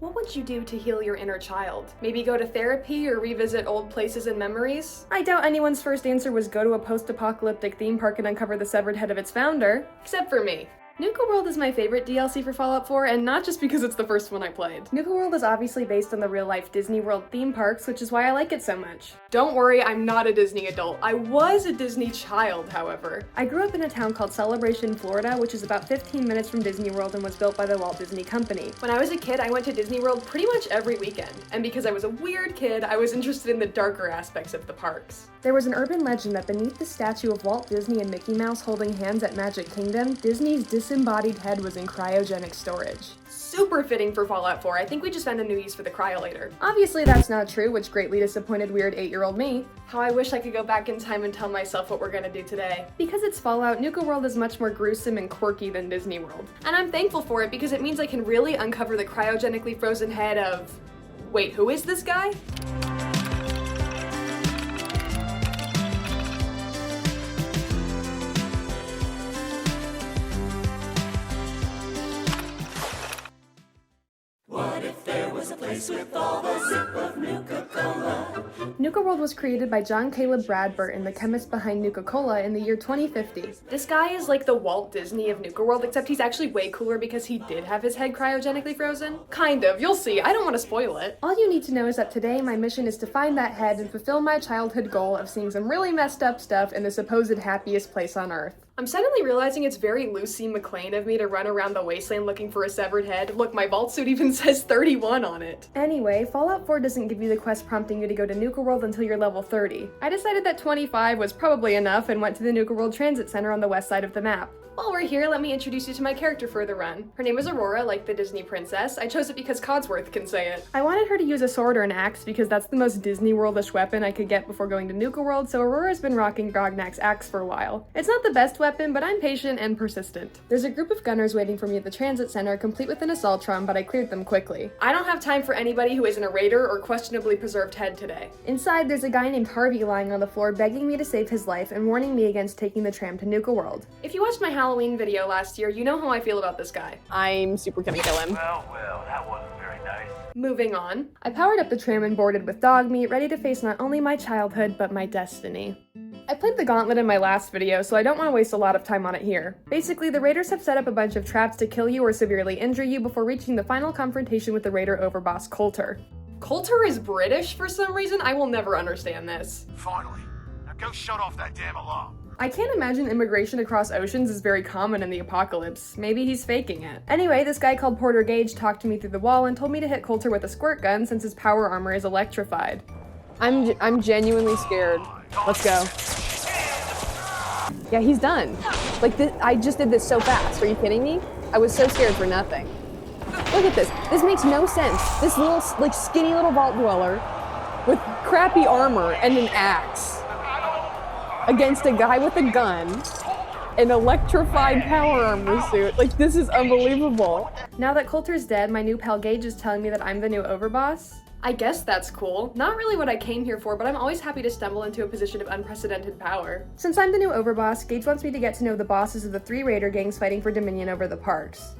What would you do to heal your inner child? Maybe go to therapy or revisit old places and memories? I doubt anyone's first answer was go to a post-apocalyptic theme park and uncover the severed head of its founder. Except for me. Nuka-World is my favorite DLC for Fallout 4, and not just because it's the first one I played. Nuka-World is obviously based on the real-life Disney World theme parks, which is why I like it so much. Don't worry, I'm not a Disney adult. I was a Disney child, however. I grew up in a town called Celebration, Florida, which is about 15 minutes from Disney World and was built by the Walt Disney Company. When I was a kid, I went to Disney World pretty much every weekend, and because I was a weird kid, I was interested in the darker aspects of the parks. There was an urban legend that beneath the statue of Walt Disney and Mickey Mouse holding hands at Magic Kingdom, Disney's disembodied head was in cryogenic storage. Super fitting for Fallout 4. I think we just found a new use for the cryolator. Obviously that's not true, which greatly disappointed weird 8-year-old me. How I wish I could go back in time and tell myself what we're gonna do today. Because it's Fallout, Nuka-World is much more gruesome and quirky than Disney World. And I'm thankful for it because it means I can really uncover the cryogenically frozen head of... Wait, who is this guy? With all the zip of Nuka-Cola. Nuka-World was created by John Caleb Bradburton, the chemist behind Nuka-Cola, in the year 2050. This guy is like the Walt Disney of Nuka-World, except he's actually way cooler because he did have his head cryogenically frozen. Kind of, you'll see, I don't want to spoil it. All you need to know is that today my mission is to find that head and fulfill my childhood goal of seeing some really messed up stuff in the supposed happiest place on Earth. I'm suddenly realizing it's very Lucy McLean of me to run around the wasteland looking for a severed head. Look, my vault suit even says 31 on it. Anyway, Fallout 4 doesn't give you the quest prompting you to go to Nuka-World until you're level 30. I decided that 25 was probably enough and went to the Nuka-World Transit Center on the west side of the map. While we're here, let me introduce you to my character for the run. Her name is Aurora, like the Disney princess. I chose it because Codsworth can say it. I wanted her to use a sword or an axe because that's the most Disney World-ish weapon I could get before going to Nuka-World, so Aurora's been rocking Grognak's axe for a while. It's not the best weapon, but I'm patient and persistent. There's a group of gunners waiting for me at the transit center, complete with an assaultron, but I cleared them quickly. I don't have time for anybody who isn't a raider or questionably preserved head today. Inside, there's a guy named Harvey lying on the floor begging me to save his life and warning me against taking the tram to Nuka-World. If you watched my Halloween video last year, you know how I feel about this guy. I'm super gonna kill him. Well, that wasn't very nice. Moving on. I powered up the tram and boarded with dog meat, ready to face not only my childhood, but my destiny. I played the gauntlet in my last video, so I don't want to waste a lot of time on it here. Basically, the raiders have set up a bunch of traps to kill you or severely injure you before reaching the final confrontation with the raider overboss Coulter. Coulter is British for some reason? I will never understand this. Finally. Now go shut off that damn alarm. I can't imagine immigration across oceans is very common in the apocalypse. Maybe he's faking it. Anyway, this guy called Porter Gage talked to me through the wall and told me to hit Coulter with a squirt gun since his power armor is electrified. I'm genuinely scared. Let's go. Yeah, he's done. Like, I just did this so fast. Are you kidding me? I was so scared for nothing. Look at this. This makes no sense. This little, like, skinny little vault dweller with crappy armor and an axe against a guy with a gun, an electrified power armor suit. Like, this is unbelievable. Now that Coulter's dead, my new pal Gage is telling me that I'm the new overboss. I guess that's cool. Not really what I came here for, but I'm always happy to stumble into a position of unprecedented power. Since I'm the new overboss, Gage wants me to get to know the bosses of the 3 raider gangs fighting for dominion over the parks.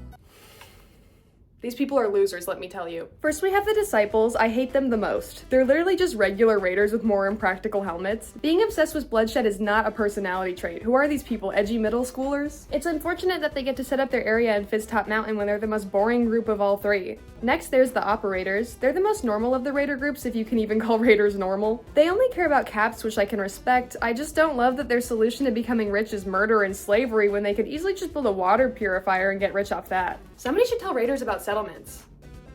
These people are losers, let me tell you. First we have the Disciples. I hate them the most. They're literally just regular raiders with more impractical helmets. Being obsessed with bloodshed is not a personality trait. Who are these people, edgy middle schoolers? It's unfortunate that they get to set up their area in Fizztop Mountain when they're the most boring group of all 3. Next, there's the Operators. They're the most normal of the raider groups, if you can even call raiders normal. They only care about caps, which I can respect. I just don't love that their solution to becoming rich is murder and slavery when they could easily just build a water purifier and get rich off that. Somebody should tell raiders about settlements.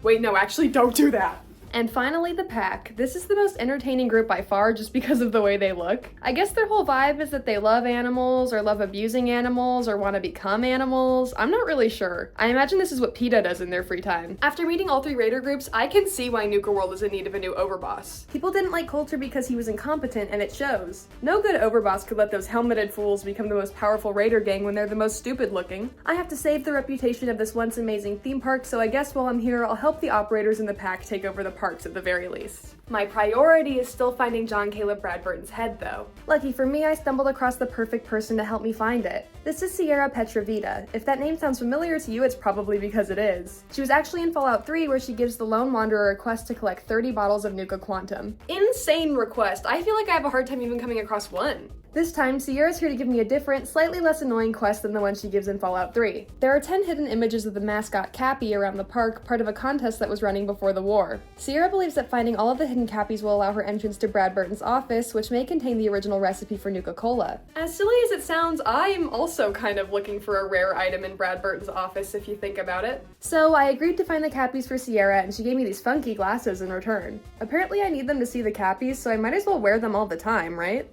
Wait, no, actually don't do that. And finally, the Pack. This is the most entertaining group by far just because of the way they look. I guess their whole vibe is that they love animals, or love abusing animals, or want to become animals. I'm not really sure. I imagine this is what PETA does in their free time. After meeting all 3 raider groups, I can see why Nuka-World is in need of a new overboss. People didn't like Coulter because he was incompetent, and it shows. No good overboss could let those helmeted fools become the most powerful raider gang when they're the most stupid looking. I have to save the reputation of this once amazing theme park, so I guess while I'm here, I'll help the Operators in the Pack take over the park parks at the very least. My priority is still finding John Caleb Bradburton's head though. Lucky for me, I stumbled across the perfect person to help me find it. This is Sierra Petravita. If that name sounds familiar to you, it's probably because it is. She was actually in Fallout 3 where she gives the Lone Wanderer a quest to collect 30 bottles of Nuka Quantum. Insane request. I feel like I have a hard time even coming across one. This time, Sierra's here to give me a different, slightly less annoying quest than the one she gives in Fallout 3. There are 10 hidden images of the mascot Cappy around the park, part of a contest that was running before the war. Sierra believes that finding all of the hidden Cappies will allow her entrance to Bradburton's office, which may contain the original recipe for Nuka-Cola. As silly as it sounds, I'm also kind of looking for a rare item in Bradburton's office if you think about it. So I agreed to find the Cappies for Sierra, and she gave me these funky glasses in return. Apparently I need them to see the Cappies, so I might as well wear them all the time, right?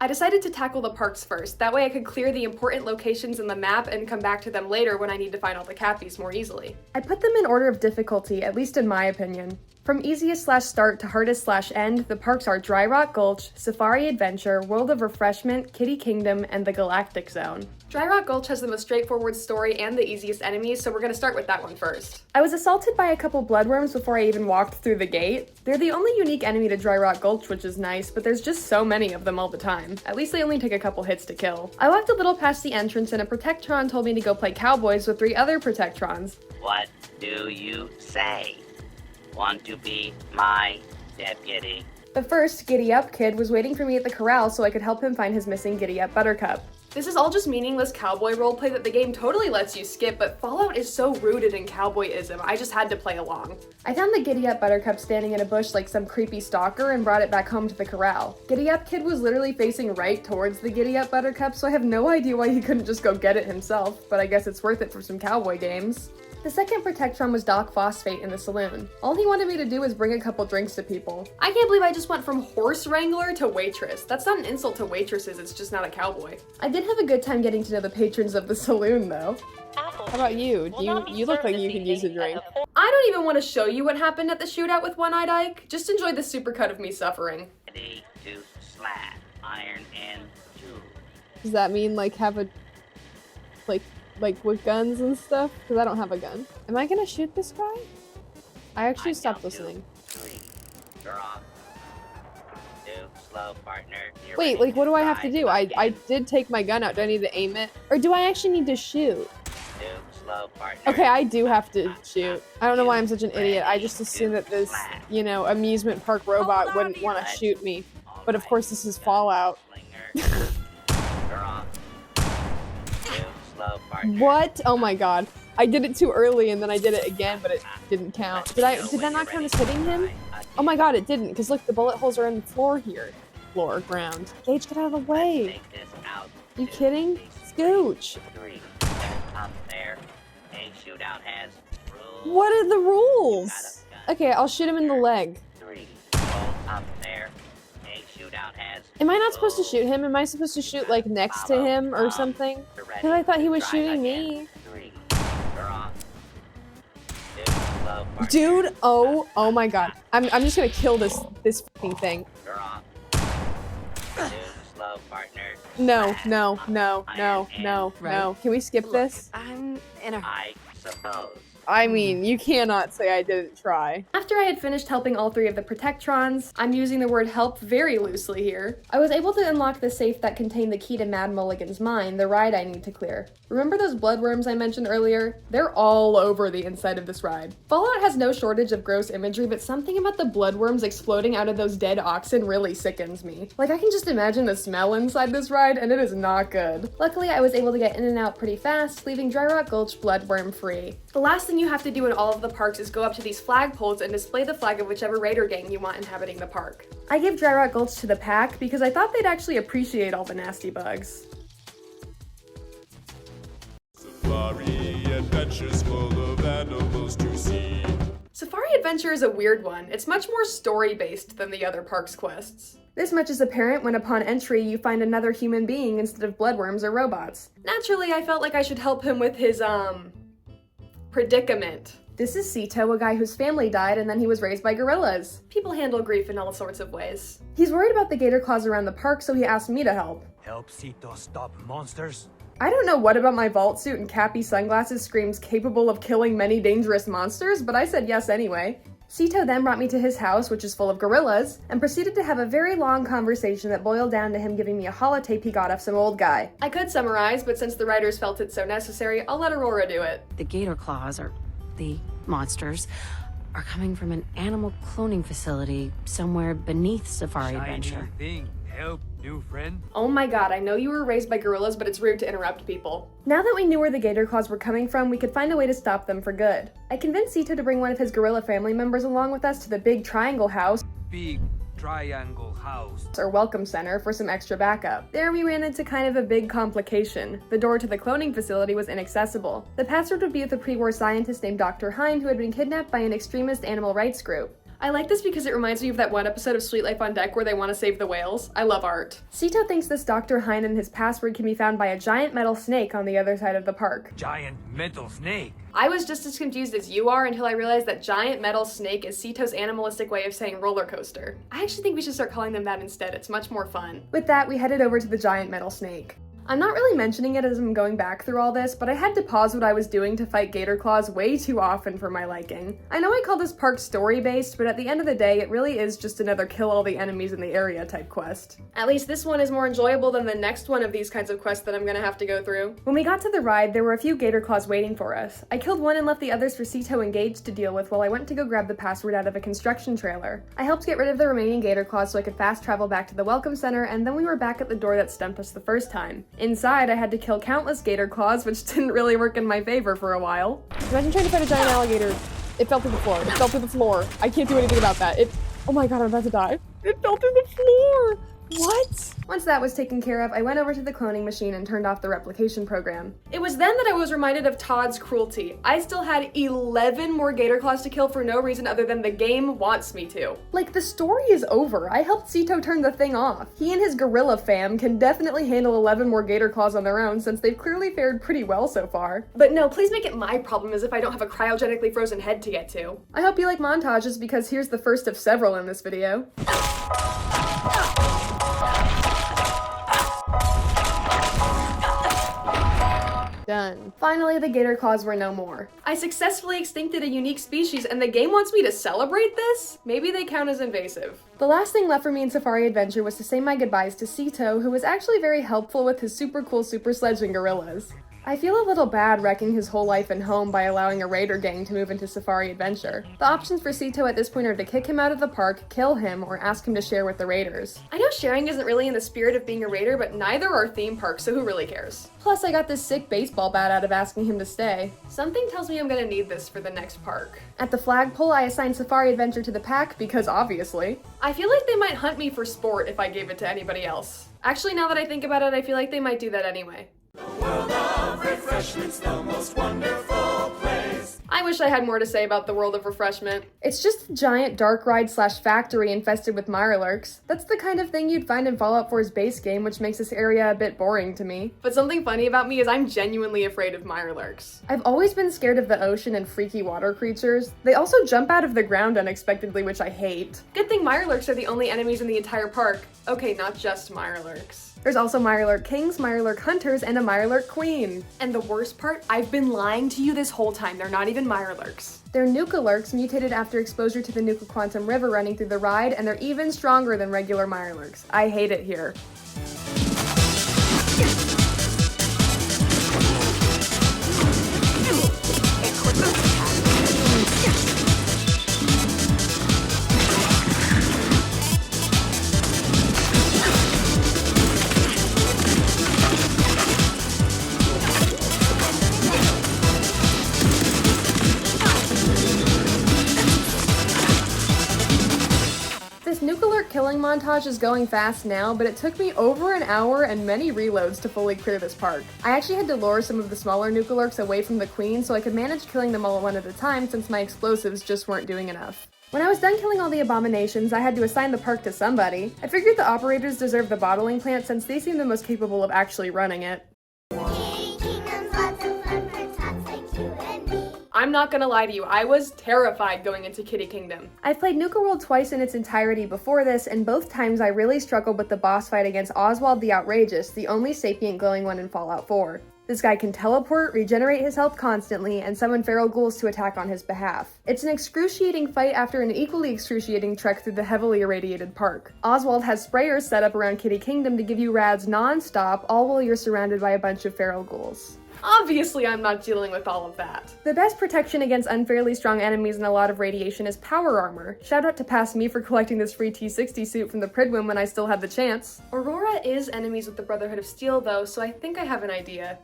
I decided to tackle the parks first, that way I could clear the important locations in the map and come back to them later when I need to find all the Cappies more easily. I put them in order of difficulty, at least in my opinion. From easiest/start to hardest/end, the parks are Dry Rock Gulch, Safari Adventure, World of Refreshment, Kiddie Kingdom, and the Galactic Zone. Dry Rock Gulch has the most straightforward story and the easiest enemies, so we're gonna start with that one first. I was assaulted by a couple bloodworms before I even walked through the gate. They're the only unique enemy to Dry Rock Gulch, which is nice, but there's just so many of them all the time. At least they only take a couple hits to kill. I walked a little past the entrance and a Protectron told me to go play cowboys with 3 other Protectrons. What do you say? Want to be my deputy? But first, Giddy Up Kid was waiting for me at the corral so I could help him find his missing Giddy Up Buttercup. This is all just meaningless cowboy roleplay that the game totally lets you skip, but Fallout is so rooted in cowboyism, I just had to play along. I found the Giddy Up Buttercup standing in a bush like some creepy stalker and brought it back home to the corral. Giddy Up Kid was literally facing right towards the Giddy Up Buttercup, so I have no idea why he couldn't just go get it himself, but I guess it's worth it for some cowboy games. The second Protectron was Doc Phosphate in the saloon. All he wanted me to do was bring a couple drinks to people. I can't believe I just went from horse wrangler to waitress. That's not an insult to waitresses, it's just not a cowboy. I did have a good time getting to know the patrons of the saloon, though. How about you? You look like you could use a drink. I don't even want to show you what happened at the shootout with One-Eyed Ike. Just enjoy the supercut of me suffering. Ready to slap, iron and tool. Does that mean like have a like with guns and stuff? Because I don't have a gun. Am I gonna shoot this guy? I actually stopped listening. 3. Draw. 2. Slow, partner. You're Wait, ready like what do I have to try do? I again. did take my gun out. Do I need to aim it? Or do I actually need to shoot? 2. Slow, partner. Okay, I do have to shoot. I don't know why I'm such an idiot. I just assumed that this, you know, amusement park robot wouldn't want to shoot me. But of course this is Fallout. Slinger. Draw. 2. Slow, partner. What? Oh my god. I did it too early and then I did it again, but it didn't count. Did that not count as hitting him? Oh my god, it didn't, because look, the bullet holes are in the floor here. Floor, ground. Gage, get out of the way. Take this out. You kidding? Scooch. 3. Up there. A shootout has rules. What are the rules? Okay, I'll shoot him in the leg. 3. Hold up there. A shootout has Am I not supposed to shoot him? Am I supposed to shoot like next to him or something? Because I thought he was shooting me. 3. Draw. 2. Slow, partner. Dude, oh my god. I'm just gonna kill this fucking thing. Draw. 2. Slow, partner. No. Can we skip this? I'm in a I suppose. I mean, you cannot say I didn't try. After I had finished helping all 3 of the Protectrons, I'm using the word help very loosely here, I was able to unlock the safe that contained the key to Mad Mulligan's mine, the ride I need to clear. Remember those bloodworms I mentioned earlier? They're all over the inside of this ride. Fallout has no shortage of gross imagery, but something about the bloodworms exploding out of those dead oxen really sickens me. Like, I can just imagine the smell inside this ride, and it is not good. Luckily, I was able to get in and out pretty fast, leaving Dry Rock Gulch bloodworm free. The last thing you have to do in all of the parks is go up to these flagpoles and display the flag of whichever raider gang you want inhabiting the park. I gave Dry Rock Gulch to the pack because I thought they'd actually appreciate all the nasty bugs. Safari adventures full of animals to see. Safari Adventure is a weird one. It's much more story-based than the other parks quests. This much is apparent when upon entry you find another human being instead of bloodworms or robots. Naturally, I felt like I should help him with his, predicament. This is Sito, a guy whose family died and then he was raised by gorillas. People handle grief in all sorts of ways. He's worried about the gator claws around the park, so he asked me to help. Help Sito stop monsters? I don't know what about my vault suit and cappy sunglasses screams capable of killing many dangerous monsters, but I said yes anyway. Sito then brought me to his house, which is full of gorillas, and proceeded to have a very long conversation that boiled down to him giving me a holotape he got off some old guy. I could summarize, but since the writers felt it so necessary, I'll let Aurora do it. The gator claws, or the monsters, are coming from an animal cloning facility somewhere beneath Safari Adventure. Thing. Help, new friend. Oh my god, I know you were raised by gorillas, but it's rude to interrupt people. Now that we knew where the gator claws were coming from, we could find a way to stop them for good. I convinced Sito to bring one of his gorilla family members along with us to the Big Triangle House, Big triangle house. or welcome center, for some extra backup. There we ran into kind of a big complication. The door to the cloning facility was inaccessible. The password would be with a pre-war scientist named Dr. Hein, who had been kidnapped by an extremist animal rights group. I like this because it reminds me of that one episode of Sweet Life on Deck where they want to save the whales. I love art. Sito thinks this Dr. Hein and his password can be found by a giant metal snake on the other side of the park. Giant metal snake. I was just as confused as you are until I realized that giant metal snake is Sito's animalistic way of saying roller coaster. I actually think we should start calling them that instead. It's much more fun. With that, we headed over to the giant metal snake. I'm not really mentioning it as I'm going back through all this, but I had to pause what I was doing to fight gator claws way too often for my liking. I know I call this park story-based, but at the end of the day, it really is just another kill all the enemies in the area type quest. At least this one is more enjoyable than the next one of these kinds of quests that I'm gonna have to go through. When we got to the ride, there were a few gator claws waiting for us. I killed one and left the others for Sito and Gage to deal with while I went to go grab the password out of a construction trailer. I helped get rid of the remaining gator claws so I could fast travel back to the welcome center, and then we were back at the door that stumped us the first time. Inside, I had to kill countless gator claws, which didn't really work in my favor for a while. Imagine trying to fight a giant alligator. It fell through the floor. It fell through the floor. I can't do anything about that. Oh my god, I'm about to die. It fell through the floor. What? Once that was taken care of, I went over to the cloning machine and turned off the replication program. It was then that I was reminded of Todd's cruelty. I still had 11 more gator claws to kill for no reason other than the game wants me to. Like, the story is over. I helped Sito turn the thing off. He and his gorilla fam can definitely handle 11 more gator claws on their own since they've clearly fared pretty well so far. But no, please make it my problem as if I don't have a cryogenically frozen head to get to. I hope you like montages because here's the first of several in this video. Done. Finally, the gator claws were no more. I successfully extincted a unique species and the game wants me to celebrate this? Maybe they count as invasive. The last thing left for me in Safari Adventure was to say my goodbyes to Sito, who was actually very helpful with his super cool super sledge and gorillas. I feel a little bad wrecking his whole life and home by allowing a raider gang to move into Safari Adventure. The options for Sito at this point are to kick him out of the park, kill him, or ask him to share with the raiders. I know sharing isn't really in the spirit of being a raider, but neither are theme parks, so who really cares? Plus, I got this sick baseball bat out of asking him to stay. Something tells me I'm gonna need this for the next park. At the flagpole, I assigned Safari Adventure to the pack, because obviously. I feel like they might hunt me for sport if I gave it to anybody else. Actually, now that I think about it, I feel like they might do that anyway. World of Refreshment's the most wonderful place. I wish I had more to say about the World of Refreshment. It's just a giant dark ride slash factory infested with mirelurks. That's the kind of thing you'd find in Fallout 4's base game, which makes this area a bit boring to me. But something funny about me is I'm genuinely afraid of mirelurks. I've always been scared of the ocean and freaky water creatures. They also jump out of the ground unexpectedly, which I hate. Good thing mirelurks are the only enemies in the entire park. Okay, not just mirelurks. There's also Mirelurk Kings, Mirelurk Hunters, and a Mirelurk Queen. And the worst part, I've been lying to you this whole time. They're not even Mirelurks. They're Nuka-Lurks mutated after exposure to the Nuka Quantum River running through the ride, and they're even stronger than regular Mirelurks. I hate it here. Nuka-Lurk killing montage is going fast now, but it took me over an hour and many reloads to fully clear this park. I actually had to lure some of the smaller Nuka-Lurks away from the queen so I could manage killing them all one at a time since my explosives just weren't doing enough. When I was done killing all the abominations, I had to assign the park to somebody. I figured the operators deserve the bottling plant since they seem the most capable of actually running it. Kiddie Kingdom's lots of fun for tots like you and me. I'm not gonna lie to you, I was terrified going into Kiddie Kingdom. I've played Nuka-World twice in its entirety before this, and both times I really struggled with the boss fight against Oswald the Outrageous, the only sapient glowing one in Fallout 4. This guy can teleport, regenerate his health constantly, and summon feral ghouls to attack on his behalf. It's an excruciating fight after an equally excruciating trek through the heavily irradiated park. Oswald has sprayers set up around Kiddie Kingdom to give you rads non-stop, all while you're surrounded by a bunch of feral ghouls. Obviously, I'm not dealing with all of that. The best protection against unfairly strong enemies and a lot of radiation is power armor. Shout out to past me for collecting this free T-60 suit from the Pridwin when I still had the chance. Aurora is enemies with the Brotherhood of Steel though, so I think I have an idea.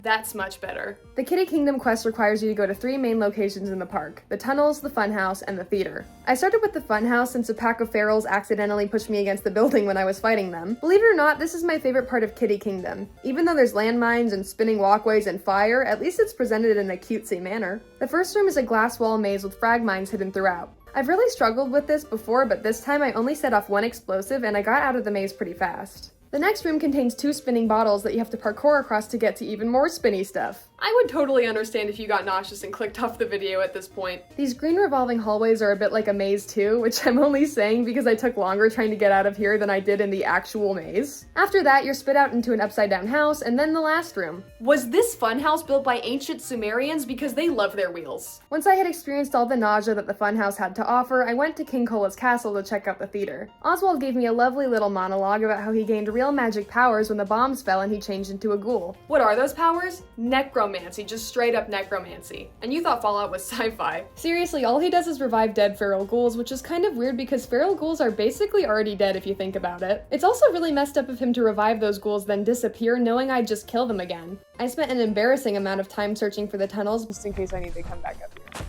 That's much better. The Kiddie Kingdom quest requires you to go to 3 main locations in the park: the tunnels, the funhouse, and the theater. I started with the funhouse since a pack of ferals accidentally pushed me against the building when I was fighting them. Believe it or not, this is my favorite part of Kiddie Kingdom. Even though there's landmines and spinning walkways and fire, at least it's presented in a cutesy manner. The first room is a glass wall maze with frag mines hidden throughout. I've really struggled with this before, but this time I only set off 1 explosive and I got out of the maze pretty fast. The next room contains 2 spinning bottles that you have to parkour across to get to even more spinny stuff. I would totally understand if you got nauseous and clicked off the video at this point. These green revolving hallways are a bit like a maze too, which I'm only saying because I took longer trying to get out of here than I did in the actual maze. After that, you're spit out into an upside down house, and then the last room. Was this funhouse built by ancient Sumerians? Because they love their wheels. Once I had experienced all the nausea that the funhouse had to offer, I went to King Cola's castle to check out the theater. Oswald gave me a lovely little monologue about how he gained real magic powers when the bombs fell and he changed into a ghoul. What are those powers? Necromancy, just straight up necromancy. And you thought Fallout was sci-fi. Seriously, all he does is revive dead feral ghouls, which is kind of weird because feral ghouls are basically already dead if you think about it. It's also really messed up of him to revive those ghouls then disappear knowing I'd just kill them again. I spent an embarrassing amount of time searching for the tunnels just in case I need to come back up here.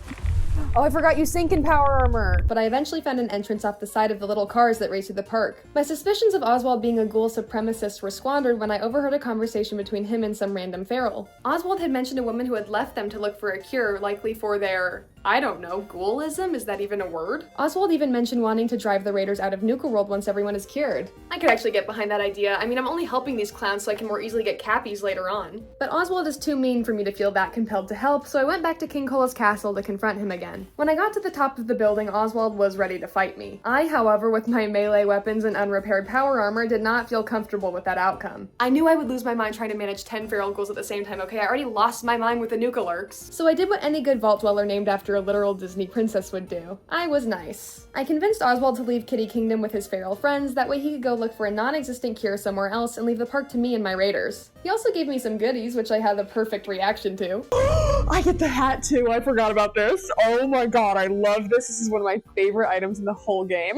Oh, I forgot you sink in power armor. But I eventually found an entrance off the side of the little cars that race through the park. My suspicions of Oswald being a ghoul supremacist were squandered when I overheard a conversation between him and some random feral. Oswald had mentioned a woman who had left them to look for a cure, likely for their, I don't know, ghoulism? Is that even a word? Oswald even mentioned wanting to drive the raiders out of Nuka-World once everyone is cured. I could actually get behind that idea. I mean, I'm only helping these clowns so I can more easily get cappies later on. But Oswald is too mean for me to feel that compelled to help, so I went back to King Cola's castle to confront him again. When I got to the top of the building, Oswald was ready to fight me. I, however, with my melee weapons and unrepaired power armor, did not feel comfortable with that outcome. I knew I would lose my mind trying to manage 10 feral ghouls at the same time, okay? I already lost my mind with the Nuka-Lurks. So I did what any good vault dweller named after a literal Disney princess would do. I was nice. I convinced Oswald to leave Kiddie Kingdom with his feral friends, that way he could go look for a non-existent cure somewhere else and leave the park to me and my raiders. He also gave me some goodies, which I had the perfect reaction to. I get the hat too. I forgot about this. Oh my god, I love this. This is one of my favorite items in the whole game.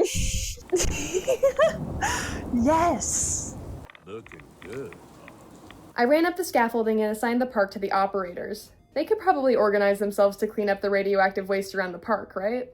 Yes. Looking good. I ran up the scaffolding and assigned the park to the operators. They could probably organize themselves to clean up the radioactive waste around the park, right?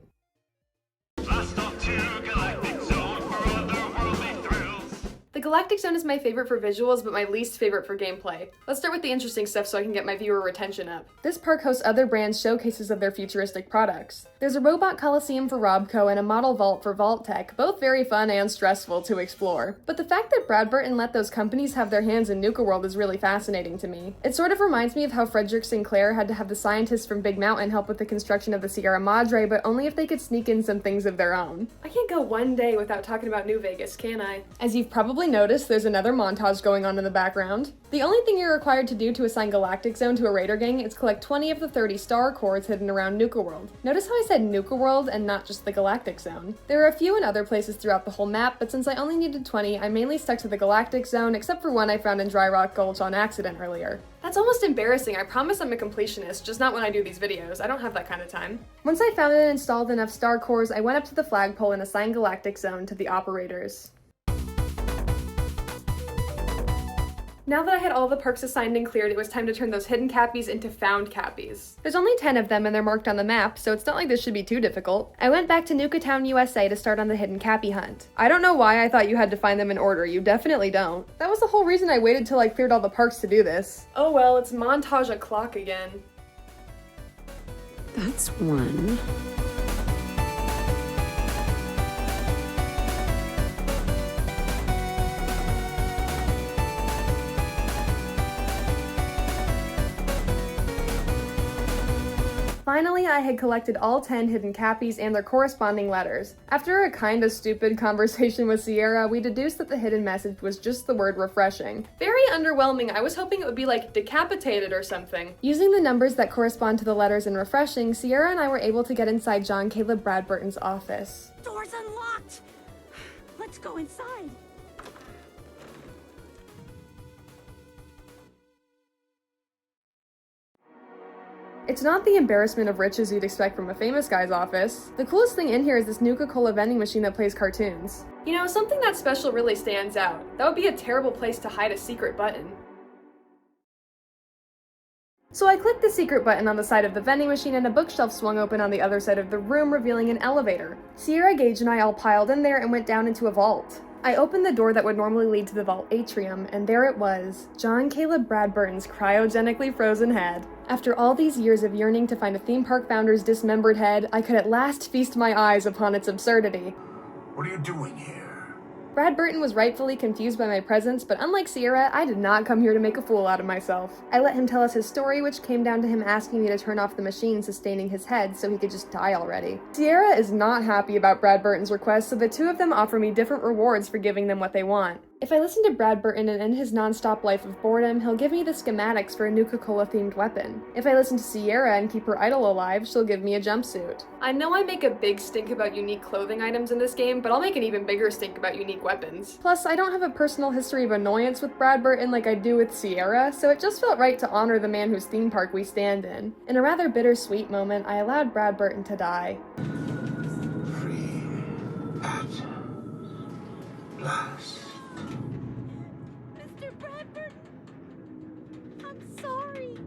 Blast off to Galactic Zone for otherworldly thrills. The Galactic Zone is my favorite for visuals, but my least favorite for gameplay. Let's start with the interesting stuff so I can get my viewer retention up. This park hosts other brands' showcases of their futuristic products. There's a robot coliseum for Robco and a model vault for Vault Tech, both very fun and stressful to explore. But the fact that Brad Burton let those companies have their hands in Nuka-World is really fascinating to me. It sort of reminds me of how Frederick Sinclair had to have the scientists from Big Mountain help with the construction of the Sierra Madre, but only if they could sneak in some things of their own. I can't go one day without talking about New Vegas, can I? As you've probably noticed, there's another montage going on in the background. The only thing you're required to do to assign Galactic Zone to a raider gang is collect 20 of the 30 star cores hidden around Nuka-World. Notice how I said Nuka-World and not just the Galactic Zone. There are a few in other places throughout the whole map, but since I only needed 20, I mainly stuck to the Galactic Zone, except for one I found in Dry Rock Gulch on accident earlier. That's almost embarrassing. I promise I'm a completionist, just not when I do these videos. I don't have that kind of time. Once I found and installed enough star cores, I went up to the flagpole and assigned Galactic Zone to the operators. Now that I had all the perks assigned and cleared, it was time to turn those hidden cappies into found cappies. There's only 10 of them and they're marked on the map, so it's not like this should be too difficult. I went back to Nuka Town, USA to start on the hidden cappy hunt. I don't know why I thought you had to find them in order, you definitely don't. That was the whole reason I waited till I cleared all the parks to do this. Oh well, it's montage o'clock again. That's one. Finally, I had collected all 10 hidden cappies and their corresponding letters. After a kinda stupid conversation with Sierra, we deduced that the hidden message was just the word refreshing. Very underwhelming. I was hoping it would be like decapitated or something. Using the numbers that correspond to the letters in refreshing, Sierra and I were able to get inside John Caleb Bradburton's office. Door's unlocked! Let's go inside. It's not the embarrassment of riches you'd expect from a famous guy's office. The coolest thing in here is this Nuka-Cola vending machine that plays cartoons. You know, something that special really stands out. That would be a terrible place to hide a secret button. So I clicked the secret button on the side of the vending machine and a bookshelf swung open on the other side of the room, revealing an elevator. Sierra, Gage, and I all piled in there and went down into a vault. I opened the door that would normally lead to the vault atrium, and there it was, John Caleb Bradburton's cryogenically frozen head. After all these years of yearning to find a theme park founder's dismembered head, I could at last feast my eyes upon its absurdity. What are you doing here? Bradburton was rightfully confused by my presence, but unlike Sierra, I did not come here to make a fool out of myself. I let him tell us his story, which came down to him asking me to turn off the machine sustaining his head so he could just die already. Sierra is not happy about Bradburton's request, so the two of them offer me different rewards for giving them what they want. If I listen to Bradburton and end his non-stop life of boredom, he'll give me the schematics for a Nuka-Cola themed weapon. If I listen to Sierra and keep her idol alive, she'll give me a jumpsuit. I know I make a big stink about unique clothing items in this game, but I'll make an even bigger stink about unique weapons. Plus, I don't have a personal history of annoyance with Bradburton like I do with Sierra, so it just felt right to honor the man whose theme park we stand in. In a rather bittersweet moment, I allowed Bradburton to die. Free at last. Mr. Bradburton, I'm sorry.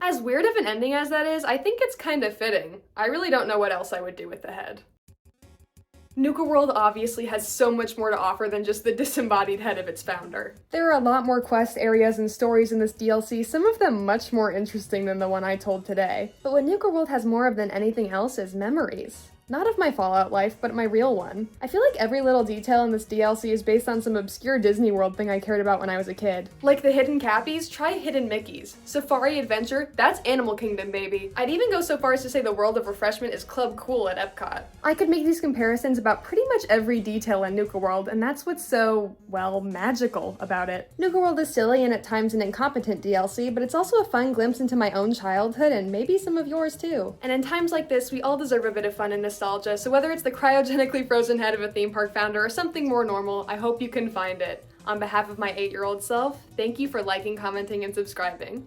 As weird of an ending as that is, I think it's kind of fitting. I really don't know what else I would do with the head. Nuka-World obviously has so much more to offer than just the disembodied head of its founder. There are a lot more quest areas and stories in this DLC, some of them much more interesting than the one I told today. But what Nuka-World has more of than anything else is memories. Not of my Fallout life, but my real one. I feel like every little detail in this DLC is based on some obscure Disney World thing I cared about when I was a kid. Like the hidden cappies, try hidden Mickeys. Safari Adventure, that's Animal Kingdom, baby. I'd even go so far as to say the world of Refreshment is Club Cool at Epcot. I could make these comparisons about pretty much every detail in Nuka-World, and that's what's so, well, magical about it. Nuka-World is silly and at times an incompetent DLC, but it's also a fun glimpse into my own childhood and maybe some of yours too. And in times like this, we all deserve a bit of fun and nostalgia, so whether it's the cryogenically frozen head of a theme park founder or something more normal, I hope you can find it. On behalf of my 8-year-old self, thank you for liking, commenting, and subscribing.